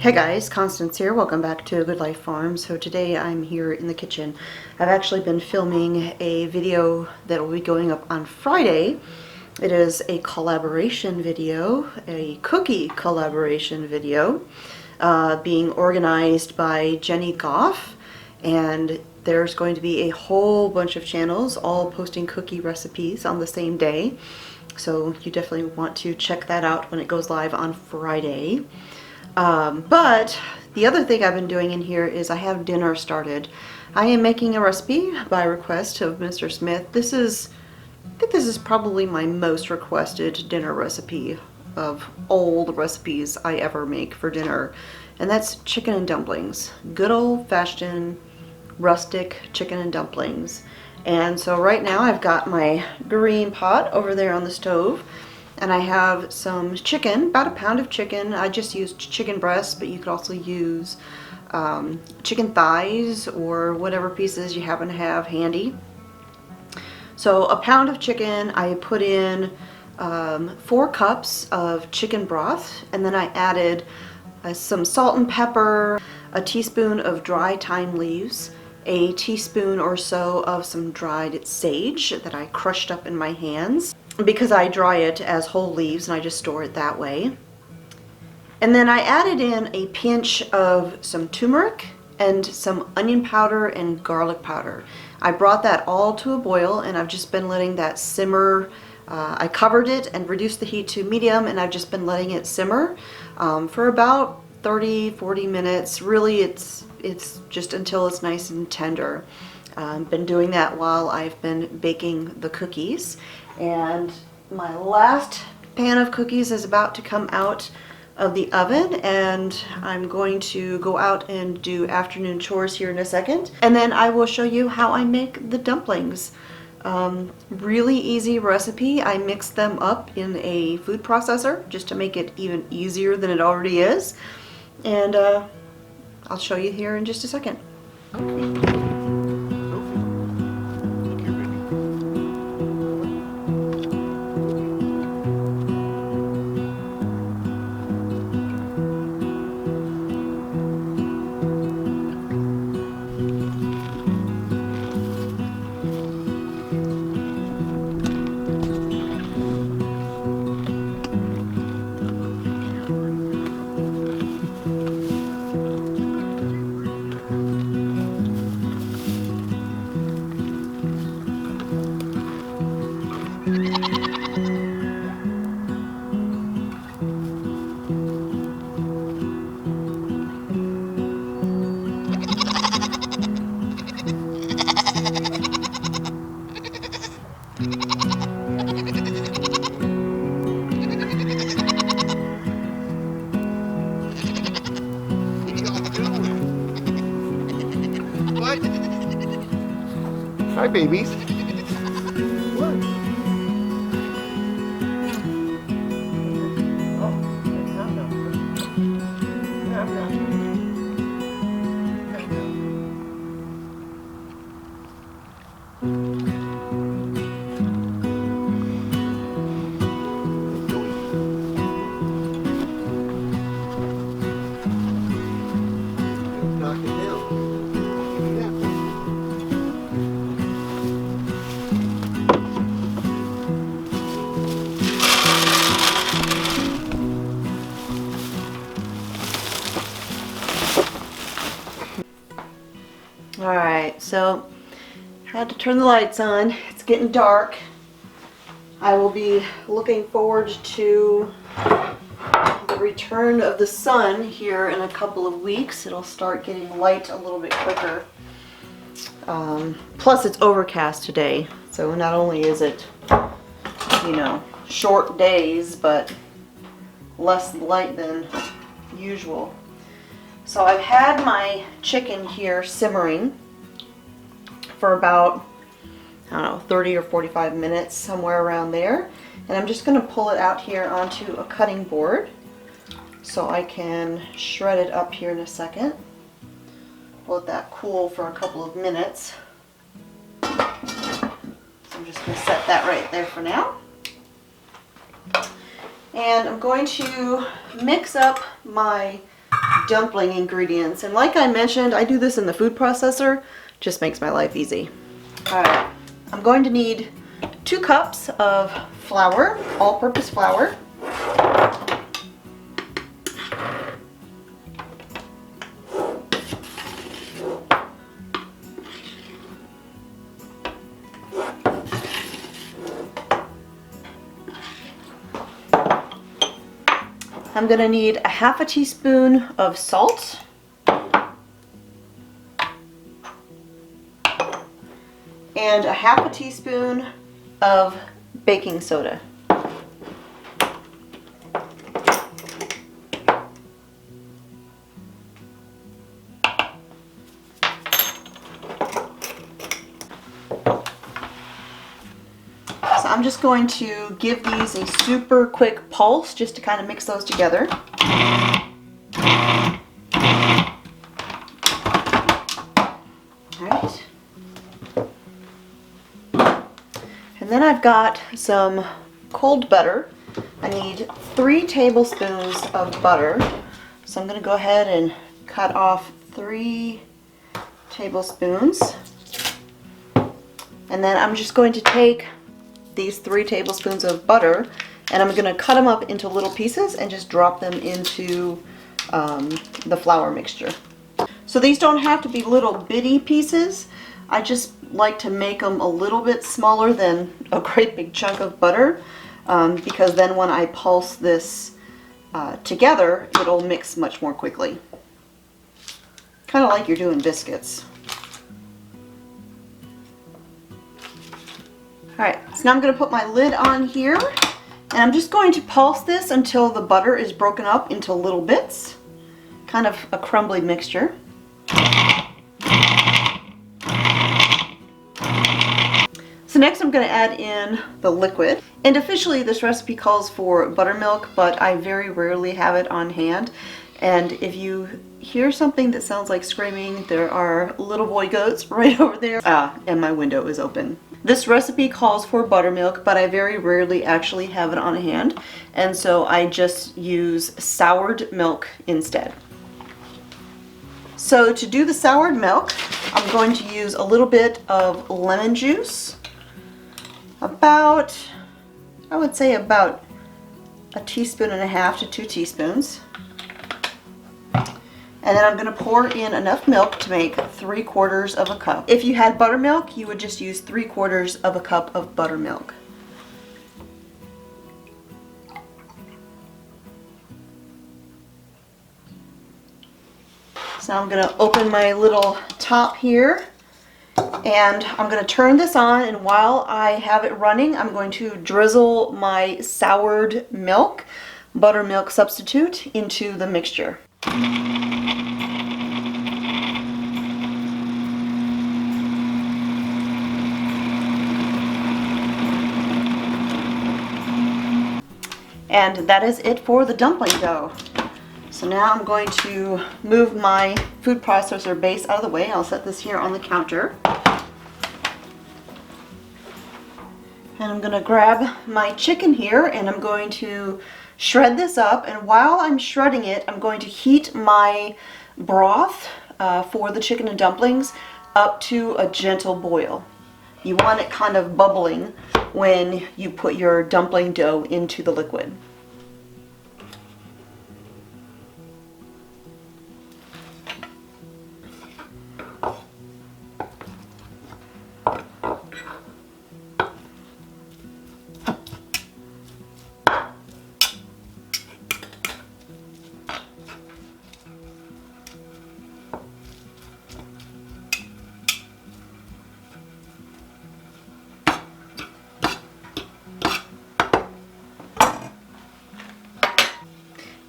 Hey guys, Constance here. Welcome back to Good Life Farm. So today I'm here in the kitchen. I've actually been filming a video that will be going up on Friday. It is a collaboration video, a cookie collaboration video, being organized by Jenny Goff, and there's going to be a whole bunch of channels all posting cookie recipes on the same day. So you definitely want to check that out when it goes live on Friday. But the other thing I've been doing in here is I have dinner started. I am making a recipe by request of Mr. Smith. I think this is probably my most requested dinner recipe of all the recipes I ever make for dinner. And that's chicken and dumplings. Good old-fashioned rustic chicken and dumplings. And so right now I've got my green pot over there on the stove. And I have some chicken, about a pound of chicken. I just used chicken breasts, but you could also use chicken thighs or whatever pieces you happen to have handy. So a pound of chicken, I put in 4 cups of chicken broth, and then I added some salt and pepper, a teaspoon of dry thyme leaves, a teaspoon or so of some dried sage that I crushed up in my hands, because I dry it as whole leaves and I just store it that way. And then I added in a pinch of some turmeric and some onion powder and garlic powder. I brought that all to a boil and I've just been letting that simmer. I covered it and reduced the heat to medium, and I've just been letting it simmer for about 30-40 minutes. Really, it's just until it's nice and tender. Been doing that while I've been baking the cookies. And my last pan of cookies is about to come out of the oven, and I'm going to go out and do afternoon chores here in a second. And then I will show you how I make the dumplings. Really easy recipe. I mixed them up in a food processor just to make it even easier than it already is. And I'll show you here in just a second. Hi, babies. What? Oh, knock it down. Alright, so I had to turn the lights on. It's getting dark. I will be looking forward to the return of the sun here in a couple of weeks. It'll start getting light a little bit quicker. Plus it's overcast today, so not only is it, you know, short days, but less light than usual. So I've had my chicken here simmering for about, I don't know, 30 or 45 minutes, somewhere around there. And I'm just going to pull it out here onto a cutting board so I can shred it up here in a second. Let that cool for a couple of minutes. So I'm just going to set that right there for now. And I'm going to mix up my dumpling ingredients. And like I mentioned, I do this in the food processor. Just makes my life easy. All right, I'm going to need 2 cups of flour, all-purpose flour. I'm going to need 1/2 teaspoon of salt. And 1/2 teaspoon of baking soda. So I'm just going to give these a super quick pulse just to kind of mix those together. Alright. And then I've got some cold butter. I need 3 tablespoons of butter. So I'm going to go ahead and cut off 3 tablespoons. And then I'm just going to take these 3 tablespoons of butter and I'm going to cut them up into little pieces and just drop them into the flour mixture. So these don't have to be little bitty pieces. I just like to make them a little bit smaller than a great big chunk of butter because then when I pulse this together, it'll mix much more quickly. Kind of like you're doing biscuits. Alright, so now I'm going to put my lid on here and I'm just going to pulse this until the butter is broken up into little bits. Kind of a crumbly mixture. So next I'm going to add in the liquid. And officially this recipe calls for buttermilk, but I very rarely have it on hand. And if you hear something that sounds like screaming, there are little boy goats right over there. And my window is open. This recipe calls for buttermilk, but I very rarely actually have it on hand. And so I just use soured milk instead. So to do the soured milk, I'm going to use a little bit of lemon juice. About, I would say about 1.5 teaspoons to 2 teaspoons. And then I'm going to pour in enough milk to make 3/4 of a cup. If you had buttermilk, you would just use 3/4 of a cup of buttermilk. So now I'm going to open my little top here and I'm going to turn this on, and while I have it running, I'm going to drizzle my soured milk, buttermilk substitute, into the mixture. And that is it for the dumpling dough. So now I'm going to move my food processor base out of the way. I'll set this here on the counter. And I'm going to grab my chicken here and I'm going to shred this up. And while I'm shredding it, I'm going to heat my broth for the chicken and dumplings up to a gentle boil. You want it kind of bubbling when you put your dumpling dough into the liquid.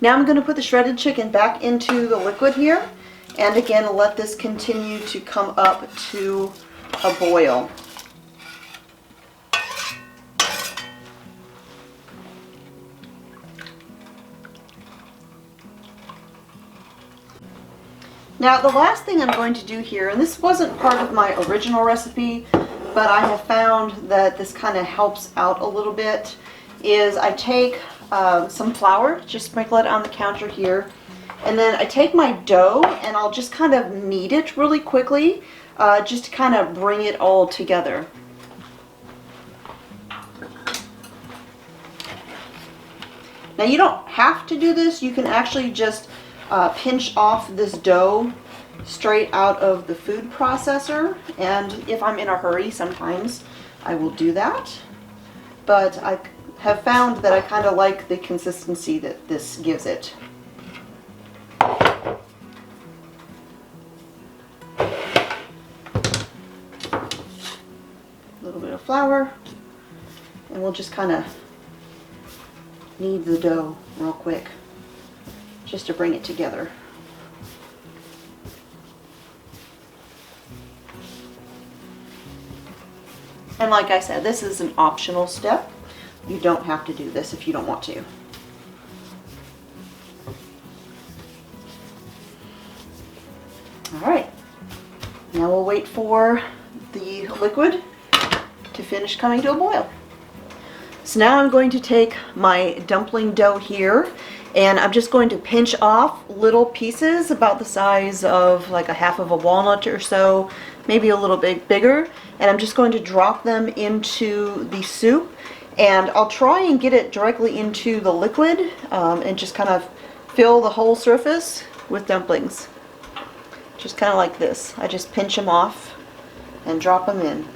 Now I'm going to put the shredded chicken back into the liquid here, and again let this continue to come up to a boil. Now the last thing I'm going to do here, and this wasn't part of my original recipe, but I have found that this kind of helps out a little bit, is I take some flour, just sprinkle it on the counter here, And then I take my dough and I'll just kind of knead it really quickly, just to kind of bring it all together. Now you don't have to do this. You can actually just pinch off this dough straight out of the food processor. And if I'm in a hurry, sometimes I will do that. But I have found that I kind of like the consistency that this gives it. A little bit of flour, and we'll just kind of knead the dough real quick just to bring it together. And like I said, this is an optional step. You don't have to do this if you don't want to. All right, now we'll wait for the liquid to finish coming to a boil. So now I'm going to take my dumpling dough here, and I'm just going to pinch off little pieces about the size of like a half of a walnut or so, maybe a little bit bigger, and I'm just going to drop them into the soup, and I'll try and get it directly into the liquid and just kind of fill the whole surface with dumplings. Just kind of like this. I just pinch them off and drop them in.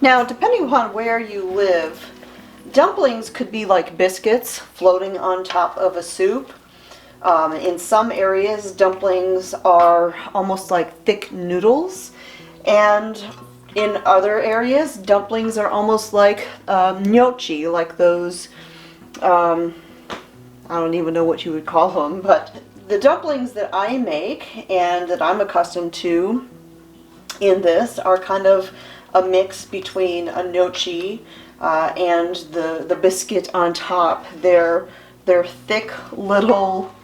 Now, depending upon where you live, dumplings could be like biscuits floating on top of a soup. In some areas, dumplings are almost like thick noodles, and in other areas, dumplings are almost like gnocchi, like those, I don't even know what you would call them, but the dumplings that I make and that I'm accustomed to in this are kind of a mix between a gnocchi and the biscuit on top. They're thick little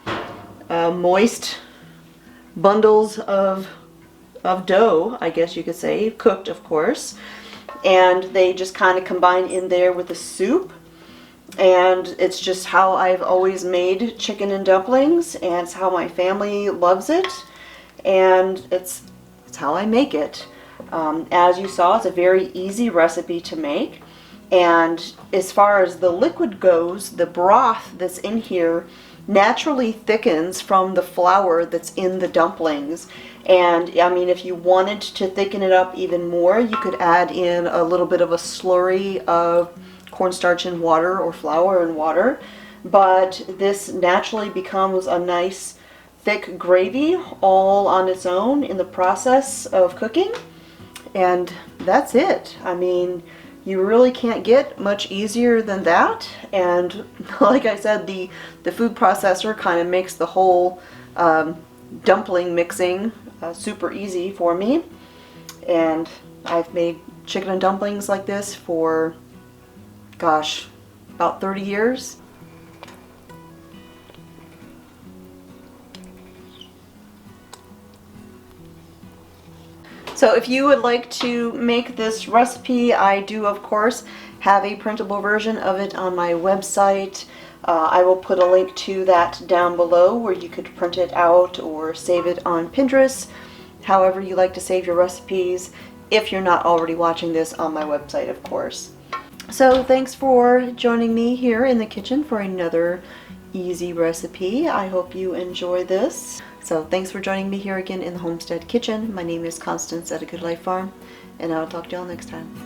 moist bundles of dough, I guess you could say, cooked of course, and they just kind of combine in there with the soup. And it's just how I've always made chicken and dumplings, and it's how my family loves it, and it's how I make it. As you saw, it's a very easy recipe to make, and as far as the liquid goes, the broth that's in here naturally thickens from the flour that's in the dumplings. And I mean, if you wanted to thicken it up even more, you could add in a little bit of a slurry of cornstarch and water or flour and water, but this naturally becomes a nice thick gravy all on its own in the process of cooking. And that's it. I mean, you really can't get much easier than that. And like I said, the food processor kind of makes the whole dumpling mixing super easy for me. And I've made chicken and dumplings like this for, gosh, about 30 years. So if you would like to make this recipe, I do of course have a printable version of it on my website. I will put a link to that down below where you could print it out or save it on Pinterest, however you like to save your recipes, if you're not already watching this on my website, of course. So thanks for joining me here in the kitchen for another easy recipe. I hope you enjoy this. So thanks for joining me here again in the Homestead Kitchen. My name is Constance at A Good Life Farm, and I'll talk to y'all next time.